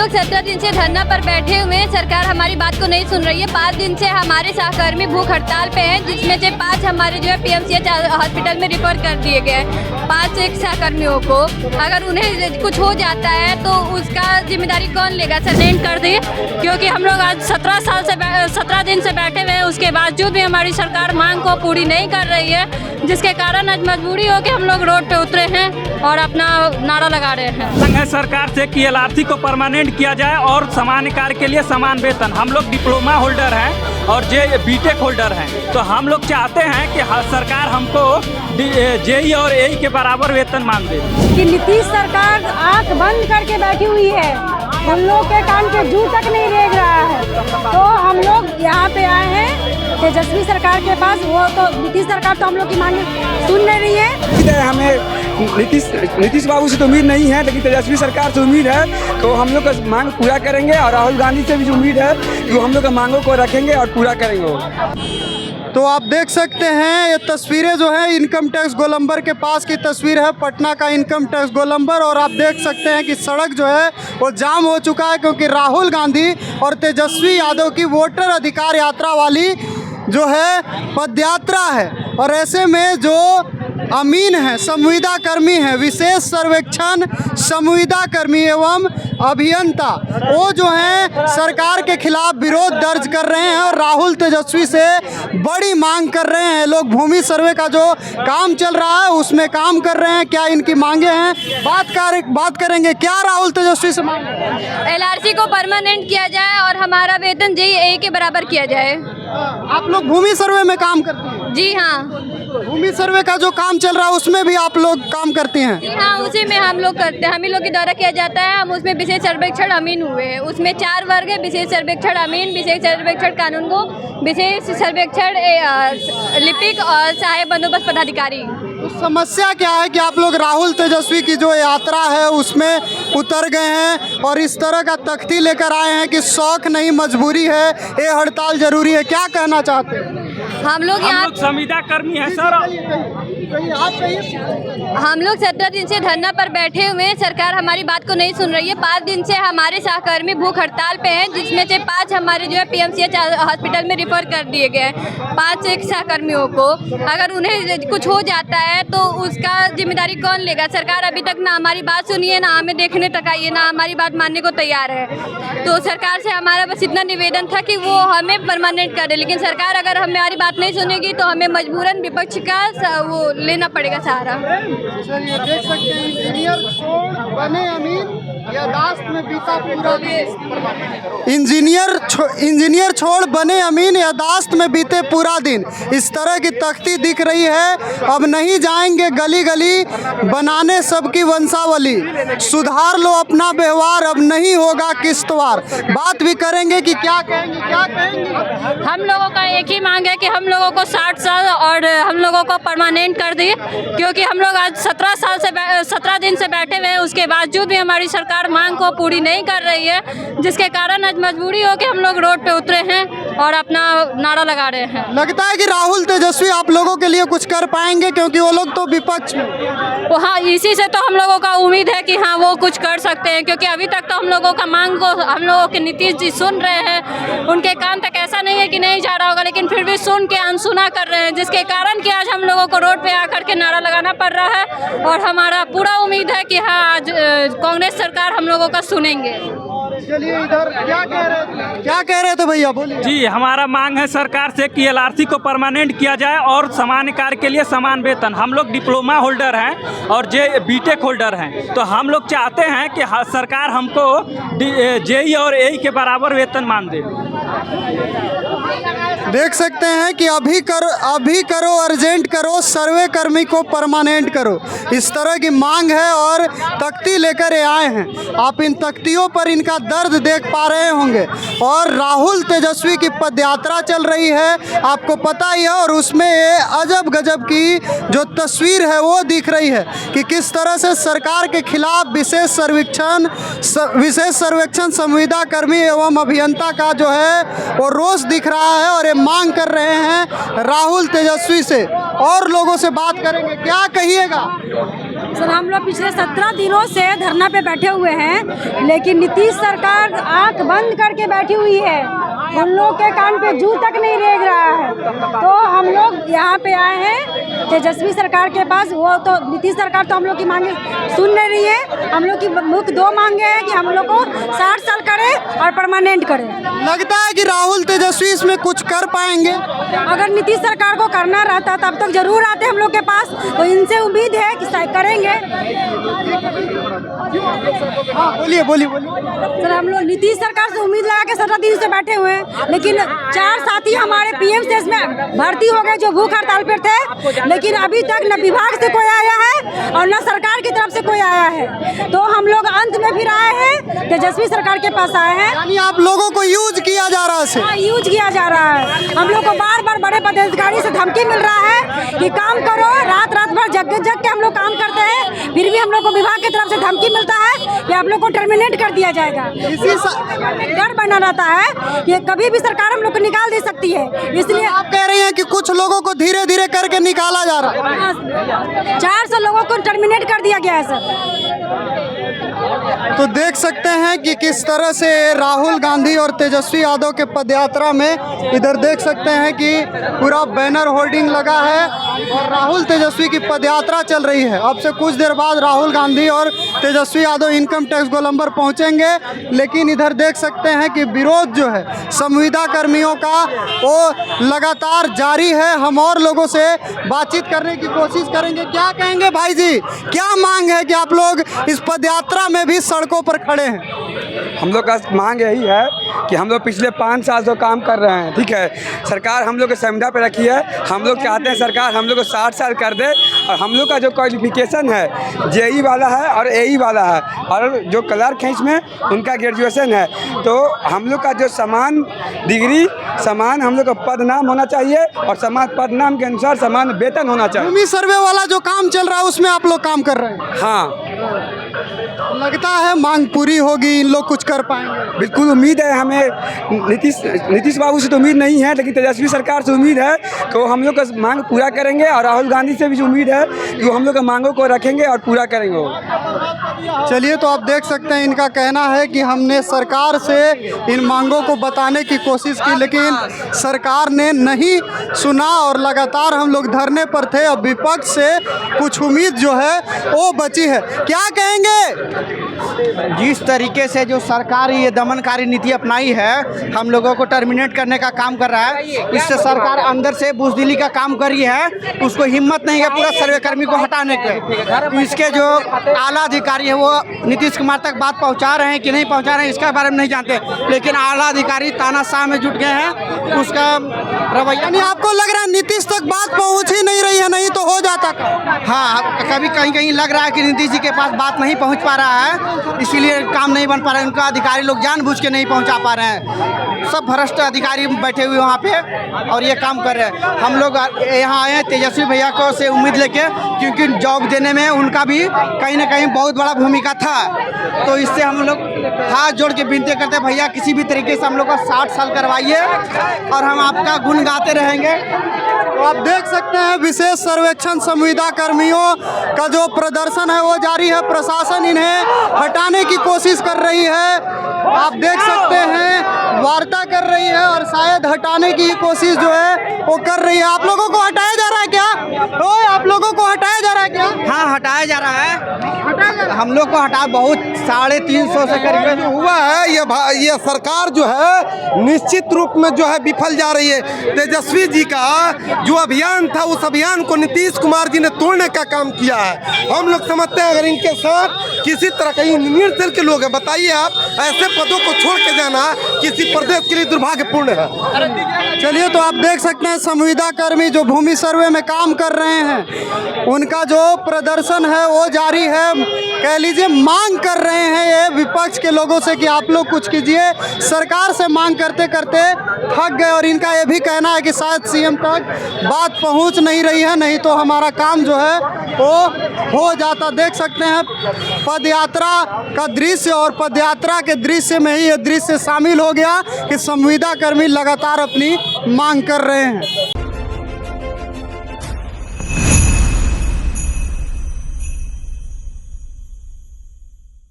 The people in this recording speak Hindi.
लोग 17 दिन से धरना पर बैठे हुए हैं। सरकार हमारी बात को नहीं सुन रही है। 5 दिन से हमारे सहकर्मी भूख हड़ताल पे हैं, जिसमें से 5 हमारे जो है PMCH हॉस्पिटल में रिफर कर दिए गए हैं। 5 एक सहकर्मियों को अगर उन्हें कुछ हो जाता है तो उसका जिम्मेदारी कौन लेगा? सस्पेंड कर दी, क्योंकि हम लोग आज 17 दिन से बैठे हुए हैं। उसके बावजूद भी हमारी सरकार मांग को पूरी नहीं कर रही है, जिसके कारण आज मजबूरी हो कि हम लोग रोड पे उतरे हैं और अपना नारा लगा रहे हैं। सरकार से कि LRC को परमानेंट किया जाए और समान कार्य के लिए समान वेतन। हम लोग डिप्लोमा होल्डर हैं और BTech होल्डर हैं, तो हम लोग चाहते हैं कि सरकार हमको JEE और AE के बराबर वेतन मान दे। कि नीतीश सरकार आंख बंद करके बैठी हुई है, हम लोग के कान पे जू तक नहीं रेंग रहा है। तो हम लोग यहाँ पे आए हैं तेजस्वी सरकार के पास। वो तो नीतीश सरकार तो हम लोग की मांग सुन नहीं रही है। हमें नीतीश बाबू से तो उम्मीद नहीं है, लेकिन तेजस्वी सरकार से उम्मीद है। तो हम लोग का मांग पूरा करेंगे और राहुल गांधी से भी जो उम्मीद है कि हम लोग का मांगों को रखेंगे और पूरा करेंगे। तो आप देख सकते हैं ये तस्वीरें जो है इनकम टैक्स गोलंबर के पास की तस्वीर है, पटना का इनकम टैक्स गोलंबर। और आप देख सकते हैं कि सड़क जो है वो जाम हो चुका है, क्योंकि राहुल गांधी और तेजस्वी यादव की वोटर अधिकार यात्रा वाली जो है पदयात्रा है। और ऐसे में जो अमीन है, संविदा कर्मी है, विशेष सर्वेक्षण संविदा कर्मी एवं अभियंता, वो जो है सरकार के खिलाफ विरोध दर्ज कर रहे हैं और राहुल तेजस्वी से बड़ी मांग कर रहे हैं। लोग भूमि सर्वे का जो काम चल रहा है उसमें काम कर रहे हैं। क्या इनकी मांगे हैं, बात करेंगे। क्या राहुल तेजस्वी से मांग? LRC को परमानेंट किया जाए और हमारा वेतन JEE के बराबर किया जाए। आप लोग भूमि सर्वे में काम करते हैं? जी हाँ। भूमि सर्वे का जो काम चल रहा है उसमें भी आप लोग काम करते हैं? जी हाँ, उसी में हम लोग करते हैं। हम ही लोग के द्वारा किया जाता है। हम उसमें विशेष सर्वेक्षण अमीन हुए हैं। उसमें 4 वर्ग है: विशेष सर्वेक्षण अमीन, विशेष सर्वेक्षण कानून को, विशेष सर्वेक्षण लिपिक और सहायक बंदोबस्त पदाधिकारी। तो समस्या क्या है कि आप लोग राहुल तेजस्वी की जो यात्रा है उसमें उतर गए हैं और इस तरह का तख्ती लेकर आए हैं कि शौक नहीं मजबूरी है, ये हड़ताल जरूरी है। क्या कहना चाहते हैं? हम लोग यहाँ संविदा कर्मी है सर। हम लोग 17 दिन से धरना पर बैठे हुए हैं। सरकार हमारी बात को नहीं सुन रही है। 5 दिन से हमारे सहकर्मी भूख हड़ताल पे हैं, जिसमें से 5 हमारे जो है PMCH हॉस्पिटल में रिफर कर दिए गए हैं। 5 एक सहकर्मियों को अगर उन्हें कुछ हो जाता है तो उसका जिम्मेदारी कौन लेगा? सरकार अभी तक ना हमारी बात सुनी है, ना हमें देखने तक आई है, ना हमारी बात मानने को तैयार है। तो सरकार से हमारा बस इतना निवेदन था कि वो हमें परमानेंट करे, लेकिन सरकार अगर हमारी बात नहीं सुनेगी तो हमें मजबूरन विपक्ष का वो लेना पड़ेगा सहारा। ये देख सकते हैं इंजीनियर छोड़ बने अमीन, यादाश्त में बीता पूरा दिन। इंजीनियर छोड़ बने अमीन, यादाश्त में बीते पूरा दिन। इस तरह की तख्ती दिख रही है। अब नहीं जाएंगे गली गली बनाने सबकी वंशावली, सुधार लो अपना व्यवहार, अब नहीं होगा किस्तवार। बात भी करेंगे कि क्या कहेंगे। हम लोगों का एक ही मांग है कि हम लोगों को 60 साल और हम लोगों को परमानेंट कर दिए, क्योंकि हम लोग आज 17 दिन से बैठे हुए हैं। उसके बावजूद भी हमारी सरकार मांग को पूरी नहीं कर रही है, जिसके कारण आज मजबूरी हो कि हम लोग रोड पे उतरे हैं और अपना नारा लगा रहे हैं। लगता है कि राहुल तेजस्वी आप लोगों के लिए कुछ कर पाएंगे, क्योंकि वो लोग तो विपक्ष में। हाँ, इसी से तो हम लोगों का उम्मीद है कि हाँ वो कुछ कर सकते हैं, क्योंकि अभी तक तो हम लोगों का मांग को हम लोगों के नीतीश जी सुन रहे हैं। उनके कान तक ऐसा नहीं है कि नहीं जा रहा होगा, लेकिन फिर भी सुन के अनसुना कर रहे हैं, जिसके कारण कि आज हम लोगों को रोड पे आकर के नारा लगाना पड़ रहा है। और हमारा पूरा उम्मीद है कि हाँ आज कांग्रेस सरकार हम लोगों का सुनेंगे। चलिए इधर क्या कह रहे थे भैया, बोलिए। जी, हमारा मांग है सरकार से कि LRC को परमानेंट किया जाए और समान कार्य के लिए समान वेतन। हम लोग डिप्लोमा होल्डर हैं और BTech होल्डर हैं, तो हम लोग चाहते हैं कि सरकार हमको JEE और AE के बराबर वेतन मान दे। देख सकते हैं कि अभी करो अर्जेंट करो, सर्वे कर्मी को परमानेंट करो, इस तरह की मांग है और तख्ती लेकर ये आए हैं। आप इन तख्तियों पर इनका दर्द देख पा रहे होंगे। और राहुल तेजस्वी की पदयात्रा चल रही है, आपको पता ही है, और उसमें ये अजब गजब की जो तस्वीर है वो दिख रही है कि किस तरह से सरकार के खिलाफ विशेष सर्वेक्षण संविदा कर्मी एवं अभियंता का जो है वो रोष दिख रहा है। और ये मांग कर रहे हैं राहुल तेजस्वी से। और लोगों से बात करेंगे, क्या कहिएगा? सर हम लोग पिछले 17 दिनों से धरना पे बैठे हुए हैं, लेकिन नीतीश सरकार आंख बंद करके बैठी हुई है। उन लोग के कान पे जू तक नहीं रेंग रहा है। तो हम लोग यहाँ पे आए हैं तेजस्वी सरकार के पास। वो तो नीतीश सरकार तो हम लोग की मांगे सुन नहीं रही है। हम लोग की मुख्य 2 मांगे हैं कि हम लोग को 60 साल करे और परमानेंट करे। लगता है कि राहुल तेजस्वी इसमें कुछ कर पाएंगे? अगर नीतीश सरकार को करना रहता तब तक जरूर आते हम लोग के पास। तो इनसे उम्मीद है कि करेंगे। बोलिए बोलिए बोलिए। सर हम लोग नीतीश सरकार से उम्मीद लगा के 17 दिन से बैठे हुए हैं, लेकिन 4 साथी हमारे पीएमसीएच में भर्ती हो गए जो भूख हड़ताल पर थे, लेकिन अभी तक न विभाग से कोई आया है और न सरकार की तरफ से कोई आया है। तो हम लोग अंत में फिर आए हैं, तेजस्वी सरकार के पास आए हैं। यानी आप लोगों को यूज किया जा रहा है? हाँ, यूज किया जा रहा है। हम लोग को बार बार बड़े पदाधिकारी से धमकी मिल रहा है कि काम करो। रात भर जग के हम लोग काम करते हैं, फिर भी हम लोग को विभाग की तरफ से धमकी मिलता है कि आप लोग को टर्मिनेट कर दिया जाएगा। इसी डर बना रहता है कि कभी भी सरकार हम लोग को निकाल दे सकती है। इसलिए आप कह रही हैं कि कुछ लोगों को धीरे धीरे करके निकाला जा रहा है। 400 लोगों को टर्मिनेट कर दिया गया है सर। तो देख सकते हैं कि किस तरह से राहुल गांधी और तेजस्वी यादव के पदयात्रा में इधर देख सकते हैं कि पूरा बैनर होर्डिंग लगा है और राहुल तेजस्वी की पदयात्रा चल रही है। अब से कुछ देर बाद राहुल गांधी और तेजस्वी यादव इनकम टैक्स गोलंबर पहुंचेंगे, लेकिन इधर देख सकते हैं कि विरोध जो है संविदा कर्मियों का वो लगातार जारी है। हम और लोगों से बातचीत करने की कोशिश करेंगे। क्या कहेंगे भाई जी, क्या मांग है कि आप लोग इस पदयात्रा में भी सड़कों पर खड़े हैं? हम लोग का मांग यही है कि हम लोग पिछले 5 साल से काम कर रहे हैं, ठीक है। सरकार हम लोग को संविदा पे रखी है। हम लोग चाहते हैं सरकार हम लोग को 60 साल कर दे और हम लोग का जो क्वालिफिकेशन है जेई वाला है और एई वाला है और जो क्लर्क हैं इसमें उनका ग्रेजुएशन है। तो हम लोग का जो समान डिग्री, समान हम लोग का पद नाम होना चाहिए और समान पद नाम के अनुसार समान वेतन होना चाहिए। भूमि सर्वे वाला जो काम चल रहा है उसमें आप लोग काम कर रहे हैं? हाँ, लगता है मांग पूरी होगी, इन लोग कुछ कर पाएंगे? बिल्कुल उम्मीद है हमें। नीतीश बाबू से तो उम्मीद नहीं है, लेकिन तेजस्वी सरकार से उम्मीद है कि वो हम लोग का मांग पूरा करेंगे और राहुल गांधी से भी उम्मीद है कि वो हम लोग का मांगों को रखेंगे और पूरा करेंगे। चलिए, तो आप देख सकते हैं इनका कहना है कि हमने सरकार से इन मांगों को बताने की कोशिश की, लेकिन सरकार ने नहीं सुना और लगातार हम लोग धरने पर थे। अब विपक्ष से कुछ उम्मीद जो है वो बची है। क्या कहेंगे? जिस तरीके से जो सरकार ये दमनकारी नीति अपनाई है, हम लोगों को टर्मिनेट करने का काम कर रहा है, इससे सरकार अंदर से बुजदिली का काम कर रही है। उसको हिम्मत नहीं है पूरा सर्वेकर्मी को हटाने के। इसके जो आला अधिकारी है वो नीतीश कुमार तक बात पहुंचा रहे हैं कि नहीं पहुंचा रहे हैं इसके बारे में नहीं जानते, लेकिन आला अधिकारी तानाशाह में जुट गए हैं। उसका रवैया, यानी आपको लग रहा है नीतीश तक बात पहुंच ही नहीं रही है, नहीं तो हो जाता। हाँ, कभी कहीं कहीं लग रहा है कि नीतीश जी के पास बात नहीं पहुंच पा रहा है, इसीलिए काम नहीं बन पा रहा है। उनका अधिकारी लोग जानबूझ के नहीं पहुंचा पा रहे हैं। सब भ्रष्ट अधिकारी बैठे हुए वहाँ पे और ये काम कर रहे हैं। हम लोग यहाँ आए हैं तेजस्वी भैया को से उम्मीद लेके, क्योंकि जॉब देने में उनका भी कहीं ना कहीं बहुत बड़ा भूमिका था। तो इससे हम लोग हाथ जोड़ के विनती करते हैं, भैया किसी भी तरीके से हम लोग का 60 साल करवाइए और हम आपका गुण गाते रहेंगे। तो आप देख सकते हैं विशेष सर्वेक्षण संविदा कर्मियों का जो प्रदर्शन है वो जारी है। प्रशासन इन्हें हटाने की कोशिश कर रही है। आप देख सकते हैं वार्ता कर रही है और शायद हटाने की कोशिश जो है वो कर रही है। आप लोगों को हटाया जा रहा है क्या? आप लोगों को हटाया जा रहा है क्या? हाँ, हटाया जा रहा है। हम लोग को हटा बहुत 350 से करीब हुआ है। ये सरकार जो है निश्चित रूप में जो है विफल जा रही है। तेजस्वी जी का जो अभियान था उस अभियान को नीतीश कुमार जी ने तोड़ने का काम किया है। हम लोग समझते हैं अगर इनके साथ किसी तरह का इंजीनियर सेल के लोग हैं, बताइए आप ऐसे पदों को छोड़ के जाना किसी प्रदेश के लिए दुर्भाग्यपूर्ण है। चलिए, तो आप देख सकते हैं संविदा कर्मी जो भूमि सर्वे में काम कर रहे हैं उनका जो प्रदर्शन है वो जारी है। कह लीजिए मांग कर रहे हैं ये विपक्ष के लोगों से कि आप लोग कुछ कीजिए। सरकार से मांग करते करते थक गए और इनका ये भी कहना है कि शायद सीएम तक बात पहुंच नहीं रही है, नहीं तो हमारा काम जो है वो हो जाता। देख सकते हैं पदयात्रा का दृश्य और पदयात्रा के दृश्य में ही ये दृश्य शामिल हो गया कि संविदा कर्मी लगातार अपनी मांग कर रहे हैं।